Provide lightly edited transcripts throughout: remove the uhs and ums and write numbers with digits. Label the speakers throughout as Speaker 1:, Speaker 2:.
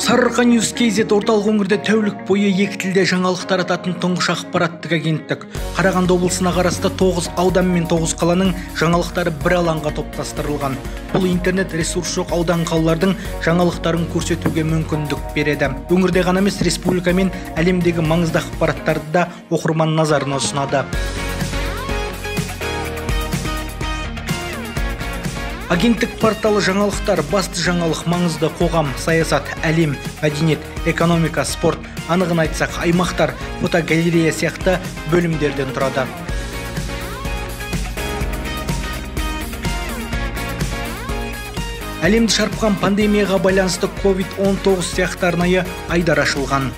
Speaker 1: Сарыарқа News KZ орталық өңірде тәулік бойы екі тілде жаңалық тарататын тұңғыш ақпараттық агенттік. Қарағанды облысына қарасты 9 аудан мен 9 қаланың жаңалықтары бір алаңға топтастырылған. Бұл интернет ресурс жоқ аудан қалалардың жаңалықтарын көрсетуге мүмкіндік береді. Өңірде ғана емес, республика мен әлемдегі маңызды ақпараттарды да оқырман назарына ұсынады. Агенттік порталы жаңалықтар басты жаңалық маңызды қоғам, саясат, әлем, мәдениет, экономика, спорт, анығын айтсақ, аймақтар, фотогалерея сияқты бөлімдерден тұрады. Әлемді шарпыған пандемияға байланысты COVID-19 сияқты арнайы айдар ашылған.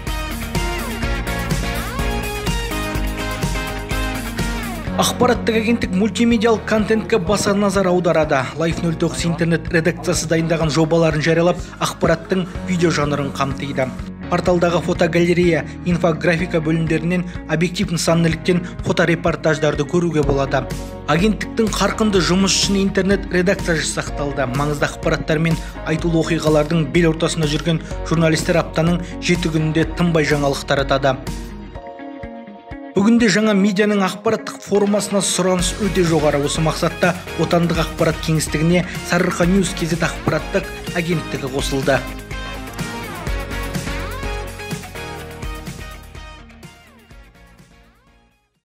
Speaker 1: Ақпараттық агенттік мультимедиалық контентке баса назар аударады. Life 09 интернет редакциясы дайындаған жобаларын жариялап, ақпараттың видео жанрын қамтиды. Порталдағы фотогалерея, инфографика бөлімдерінен объектив нысан неліктен фоторепортаждарды көруге болады. Агенттіктің қарқынды жұмыс үшін интернет редакция жасақталды. Маңызды ақпараттар мен айтулы оқиғалардың бел ортасында жүрген журналистер аптаның 7 күнінде тынбай жаңалық таратады. Бүгінде жаңа медианың ақпараттық формасына сұраныс өте жоғары. Осы мақсатта отандық ақпарат кеңістігіне Сарыарқа News KZ ақпараттық агенттігі қосылды.